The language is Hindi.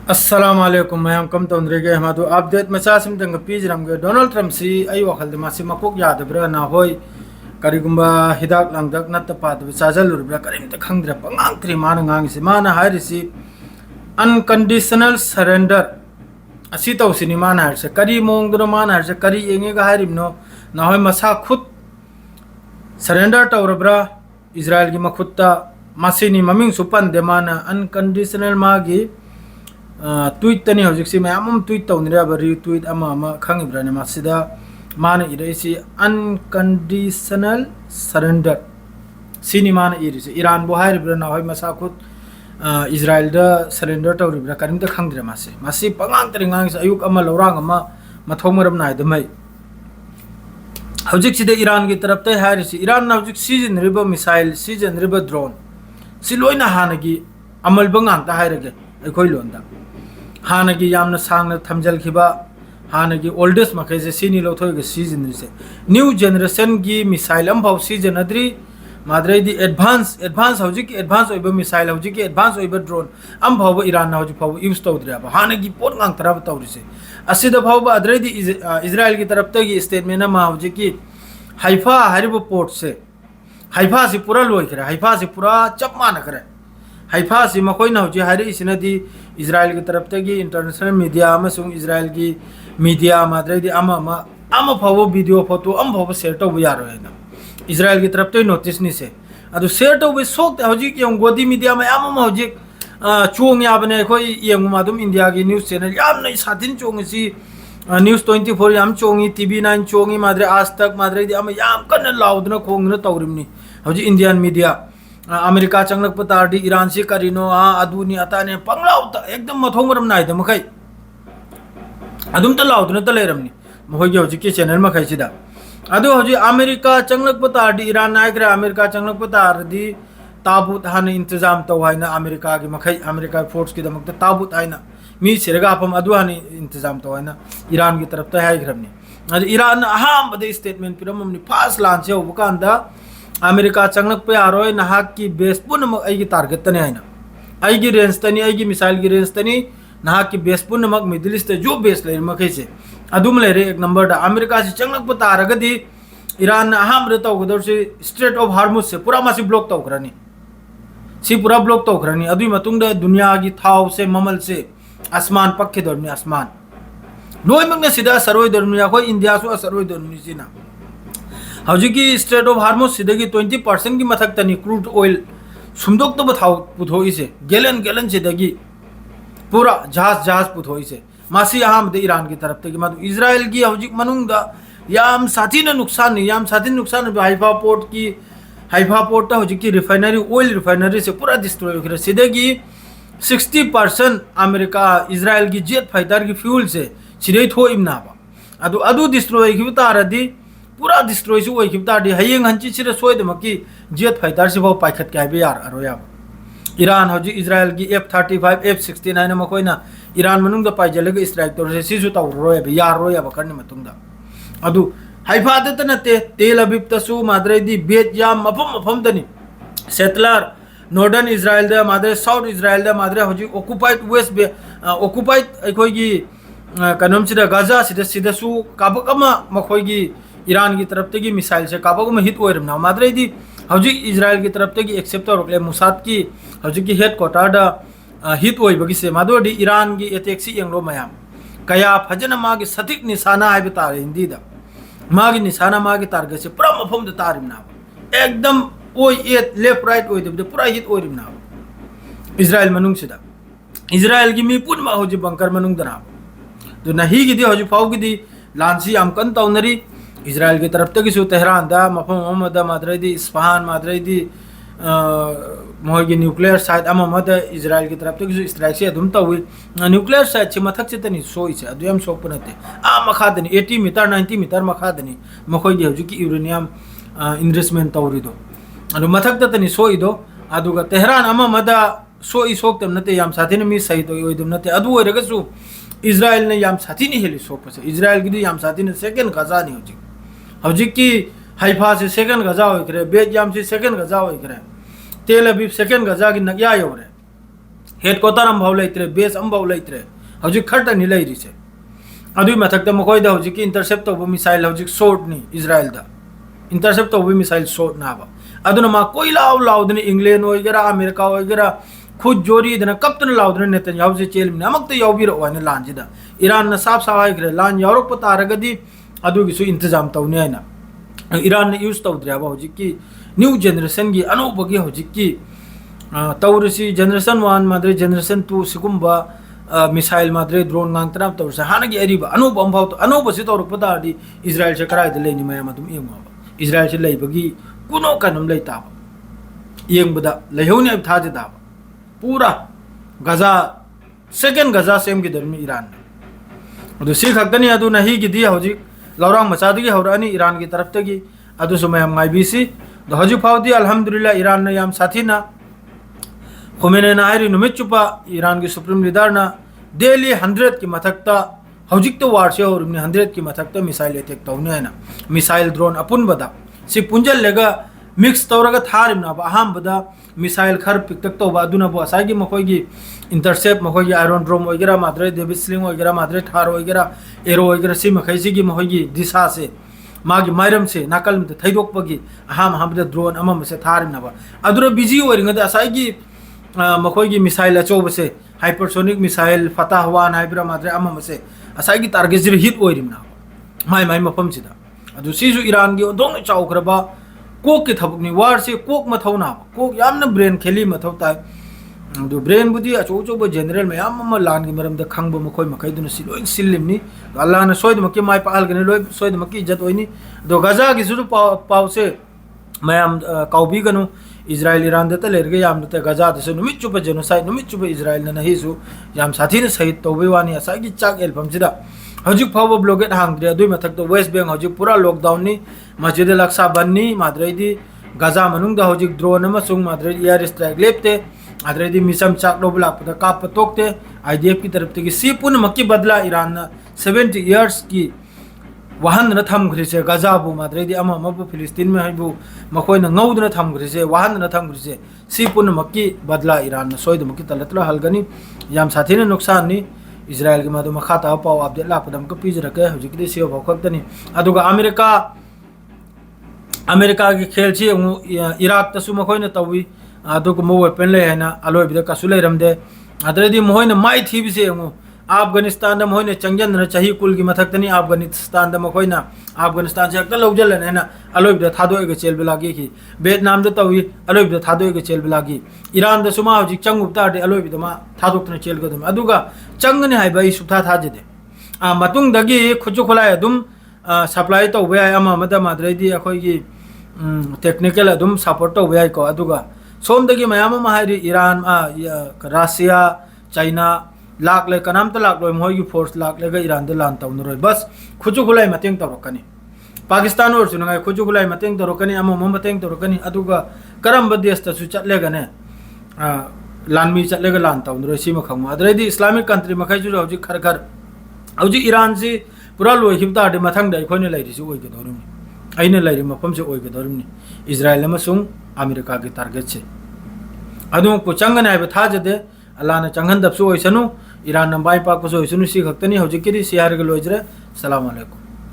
अस्सलाम वालेकुम मैं कम तौंद्रेगे हमादो अपडेट मचा सिम दंग पीजरमगे डोनाल्ड ट्रम्प सी आई वखल मासी मकोक यादब्रा ना होय करिगुम्बा हिदाक लांगदक नत्त पाद चाजलुरब्रा करिमत खंगद्रा पंगांगत्रि मान ngang माना हारिसी अनकंडीशनल सरेंडर असी तौसिनी माना हारसे करी मोंगदनो माना हारसे करी येंगेगा हारिमनो ना होय मसा खुद सरेंडर तौरब्रा इजराइल की मखुत्ता मासीनी ममिंग सुपन दे माना अनकंडीशनल मागी ट्वीट तनी हजिक मैम ट्वीट तौनीब रिट्वीट खाब्राने मान इरसी अनकंडीशनल सरेंडर सिनी मान इरिसे ईरान बो हाइब्रा ना मसा खुद इजराइल सरेंडर तौरीब्रा करीमत खाद्रे मासे पंगांग तरींगांग अयुक लौरांग मथौ मरम नायदमै हजिक ईरान की तरफ ईरान हजिक सिजनरीब मिसाइल सिजनरीब ड्रोन से लोइना हानगी अमलब गांगता हाइरगे अखोई लोंदा हानगी यामना सांगना थमजलखिबा हानगी ओल्डेस्ट मखैसे सिनी लौथोयगे सिजनरीसे न्यू जनरेशन की मिसाइल अमफाव सिजनद्री माद्रेदी एडवांस हजिक एडवांस ओइबा मिसाइल हजिक एडवांस ओइबा ड्रोन अमफाव ईरान हजिक फाव यूज तौद्रेबा हानगी पोट गांगतराब तौरिसे असिदा फाव अद्रेदी इजराइल की तरफ तगी स्टेटमेंट अमा हजिक हाइफा हारिबो पोर्ट से हाइफा से पूरा लोइखरे हाइफा से पूरा चप मानखरे हाइफा से मखोइना हजिक हारिसिनदी इजराइल की तरफ तगी इंटरनेशनल मीडिया अमसुंग इजराइल की मीडिया माद्रेदी अमा फाव वीडियो फोटो अमफाव शेयर तौबा यारोयना इजराइल की तरफ नोटिस नी से अदु शेयर तौबे सोक हजिक यंग गोदी मीडिया मैम हजिक चोंग याबने अखोई यंगुमा दुम इंडिया की न्यूज़ चैनल यामना साथिन चोंगसी न्यूज़ 24 याम चोंगी TV9 चोंगी माद्रे आज तक माद्रे याम कन्न लाउदना खोंगना तौरिमनी हजिक इंडियन मीडिया अमेरिका चंगलक तारदी ईरान से करीनो अदुनी अताने पंगलाउता एकदम मथौ मरम नायद मखै अदुम त लाउदना त लेरमनी मखोई हजिक के चैनल मखैसिदा अदु हजिक अमेरिका चंगलक तारदी ईरान नायग्रे अमेरिका चंगलक तारदी ताबूत हाने इंतजाम तौ हाइना अमेरिका की मखै अमेरिका फोर्स की दमक ताबूत हाइना मी सिरगा अपम अदु हाने इंतजाम तौ हाइना ईरान की तरफ त हाइग्रमनी अदु ईरान अहाम बदे स्टेटमेंट पिरममनी फास्ट लांच हे होबकांदा अमेरिका चंगलक पे आरोय नाहक की बेस पुनमक आइगी टारगेट तने हाइना आइगी रेंज तनी आइगी मिसाइल की रेंज तनी नाहक की बेस पुनमक मिडिल ईस्ट जो बेस ले मखैसे अदुम लेरे एक नंबर दा अमेरिका से चंगलक पे तारगदी ईरान अहाम रे तौगदर से स्ट्रेट ऑफ हार्मुज से पूरा मासी ब्लॉक तौखरनी सी पूरा ब्लॉक तौखरनी अदुई मतुंग दा दुनिया की थाव से ममल से आसमान पक्के दरनी आसमान लोइमंग सिदा सरोय दरनी अखोय इंडिया सु सरोय दरनी सिना हजिकी स्ट्रेट ऑफ हार्मुज सिदगी 20% की मथक तनी क्रूड ऑयल सुमदोक तो थाव पुथोइसे गैलन सिदगी पूरा जहाज पुथोइसे मासी अहम दे ईरान की तरफ तक मधु इजराइल की हजिक मनुंग दा याम साथी नुकसान हाइफा पोर्ट हजिक की रिफाइनरी ऑयल रिफाइनरी से पूरा डिस्ट्रॉय हो गया सिदेगी 60% अमेरिका इजराइल की जेट फाइटर की फ्यूल से सिदे थोइमनाबा अदु डिस्ट्रॉय की तारदी पूरा डिस्ट्रॉय से ओइ की तारदी हयेंग हंची सिरे सोयदमकी जेट फाइटर से बहु पाइखत के हाइबे यार अरोया ईरान हजिक इजराइल की F-35 F-69 मकोइना ईरान मनुंग दा पाइजलग स्ट्राइक तौर सिसु तौरोय यारोय बकरने मतुंगदा अदु हाइफादत नते तेल अबीब तसु माद्रेदी बेत याम मफम तनी सेटलर नॉर्दर्न इजराइल दा माद्रे साउथ इजराइल दा माद्रे हजिक ऑक्युपाइड वेस्ट बे ऑक्युपाइड अखोगी कनम सिदा गाजा सिदसु काबकमा मखोगी ईरान की तरफ तगी मिसाइल से काबकमा हिट ओइरमना माद्रेदी हजिक इजराइल की तरफ तगी एक्सेप्ट तौरकले मुसाद की हजिक की हेडक्वार्टर दा हिट ओइबगी से मादोडी ईरान की अटैक सी यंगलो मयाम कया फजन मागी सटीक निशाना है तारे हिंदी दा मागी निशाना मागी टारगेट से पूरा मफम दा तारिमना एकदम ओय एट लेफ्ट राइट ओय दे पूरा हिट ओइरिमना इजराइल मनुंग सिदा इजराइल की मी पुन मा होजि बंकर मनुंग दना तो नहीं गिदी होजि फाव गिदी लांसी आम कन तौनरी इजराइल की तरफ तक सु तेहरान दा मफम मोहम्मद माद्रेदी इस्फहान माद्रेदी मोहगी न्यूक्लियर साइट अमद इजराइल की तरफ तक स्ट्राइक से अदुम तौई न्यूक्लियर साइट से मथक से तनी सोई से अदुयम सोपनते मखादनी 80 मीटर 90 मीटर मखादनी मखोई हजिक यूरेनियम इन्वेस्टमेंट तौरीदो अदु मथक तनी सोईदो अदुगा तेहरान अमद सोई सोक्तम नते याम साथीन मी सही तो ओइदम नते अदु ओइरगसु इजराइल ने याम साथीनी हेली सोपसे इजराइल की याम साथीन सेकंड गजा नहीं हजिक की हाइफा से सेकंड गजा होइकरे बेत याम से सेकंड गजा होइकरे तेल अबीब सेकंड गजा की नगया योरे हेडक्वार्टर अमफाव लेत्रे बेस अमफाव लेत्रे हौजिक खरतनी लेरिसे अदुई मथक्ता मखोइदा हौजिक इंटरसेप्ट तौब मिसाइल हौजिक शॉर्ट नि इजराइल दा इंटरसेप्ट तौब मिसाइल शॉर्ट नाबा अदुना मा कोई लाव लाउदने इंग्लैंड होइगेरा अमेरिका होइगेरा खुद जोरी दना कप्तन लाउदने नेतन्याहु जे चेलमिन अमक्ता याउबिरो वाने लांजिदा ईरान न साफ सावाइग्रे लान यावरक पतारगदी अदुगिसु इंतजाम तौने आइना ईरान ने यूज तौद्रेबा हौजिक की न्यू जनरेशन की अनौबगी हौजिक की तौरसी जनरेशन 1 माद्रे जनरेशन 2 सिगुम्बा मिसाइल माद्रे ड्रोन गांगतना तौरसे हानगी अरिबा अनौब अमफाव अनौब से तौरक पतारदी इजराइल से कराइदा लेनि मयाम अदुम येंगबा इजराइल से लेबगी कुनो कनम लेताबा येंगबदा लेहौनि अब थाजदाबा पूरा गजा सेकेंड गजा सेम की दरमी ईरान अदु सी खक्तनी अदु नही गिदी हौजिक लौरांग मचादगी हौरानी ईरान की तरफ तगी अदु सुमयम माइबीसी द हौजिक फाउदी अल्हम्दुलिल्लाह ईरान ने याम साथीना खुमेनी ना हाइरी नुमित चुपा ईरान की सुप्रीम लीडर ना डेली 100 की मथक्ता हौजिक तो वार से और 100 की मथक्ता मिसाइल अटैक तौने है ना मिसाइल ड्रोन अपुन बदा सि पुंजल लेगा मिक्स तौरगा थारिमना अहम बदा मिसाइल खर पिक तौबा अदुना बो असागी मखोगी इंटरसेप्ट मखोगी आयरन ड्रोम वगैरह माद्रे डेविड स्लिंग वगैरह माद्रे थार वगैरह एरो वगैरह सी मखैसी मखोगी दिशा से मागी मायरम से नाकल में थैदोकपगी अहम अहमद ड्रोन अमम से थारिमना अदुरा बिजी ओरिंगदा असागी मखोगी मिसाइल अचोब से हाइपरसोनिक मिसाइल फताह वन हाइब्रा माद्रे अमम से असागी टारगेट जिर हिट ओरिमना माय माय मफम सिदा अदु सीजु ईरान की ओदोंग चाउखरबा कोक के थबकनी वार से कोक मथौना कोक यामना ब्रेन खेली मथौ ताय दु ब्रेन बुदी अचोचोब जनरल में याम लान की मरम द खंगब मखोय मखैदुन सिलोय सिलिमनी अल्लाह ने सोयद मके माय पाल गने लोय सोयद मके इज्जत होइनी दो गजा की सुरु पाव से मयाम काउबी गनो इजराइल ईरान दत लेरगे याम दत गजा दसे नुमित चुप जेनोसाइड नुमित चुप इजराइल न नहिसु याम साथी ने सहित तौबे वानी असागी चाक एल्बम सिदा हजिक फाव ब्लॉगेट हांगद्रे दुई मथक तो वेस्ट बैंक हजिक पूरा लॉकडाउन नि मस्जिद लक्सा बन्नी माद्रेदी गजा मनुंग हजिक ड्रोन अमसुंग माद्रे एयर स्ट्राइक लेपते आद्रेदी मिसम चाक लोब लापदा काप तोकते आईडीएफ की तरफ से सी पुन मक्की बदला ईरान 70 इयर्स की वाहन न थमग्रिसे गजाबु माद्रेदी अमबु फिलिस्तीन में हबु मखोय न ngौदन थमग्रिसे वाहन न थमग्रिसे सी पुन मक्की बदला ईरान सोयद मक्की तलतला हलगनी याम साथी ने नुकसान नि इजराइल के मादु मखाता पाव अपडेट लापदम को पिजरके हजिकदि सियो भखक्तनी अदुगा अमेरिका की खेल छी इराक तसु मखोय न तवी अदुग मो वेपन ले हैना अलोय बिदा कसु ले रमदे अदरेदी मोय न माइ थीबिसे अफगानिस्तान मोय न चंगजन न चाही कुल की मथक्तनी अफगानिस्तान मखोय न अफगानिस्तान से हक्ता लौजल हैना अलोय बिदा थादोय चेल बिलागी की वियतनाम द तवी अलोय बिदा थादोय चेल बिलागी ईरान द सुमा हजिक चंगुप्ता दे अलोय बिदा मा थादोक्तन चेल गदम अदुगा चंगने हाइबा इ सुथा थाजदे मतुंग दगी खुजु खुलाय अदुम सप्लाई तौबे आय अमा मदा माद्रेदी अखोयगी टेक्निकल अदुम सपोर्ट तौबे आय को अदुगा सोमदगी मयाम माहारी ईरान रशिया चाइना लाख ले कनाम तो लाख लो मोगी फोर्स लाख लेगा ईरान दे लान तौनरोय बस खुजु खुलाय मतेंग तौरकनी पाकिस्तान और सुनगाय खुजु खुलाय मतेंग तौरकनी अमम मतेंग तौरकनी अदुगा करम देश तसु चटलेगने लानमी चटलेगा लान तौनरोय सिम खंगमा अदरेदी इस्लामिक कंट्री मखै जु हौजी खर खर हौजी ईरान से पूरा लोहिबता दे मथंग दे खोने लाइरिसु ओइगदोरुम आइने लाइरि मफम से ओइगदोरुम इजराइल अमसुंग अमेरिका की टारगेट से अदुम को चंगने हाइबे थाजदे अल्लाह ने चंगन दबसु ओइसनु ईरान न बाई पाक को ओइसनु सी खक्तनी हौजी किरि सियार के लोइजरे सलाम अलैकुम।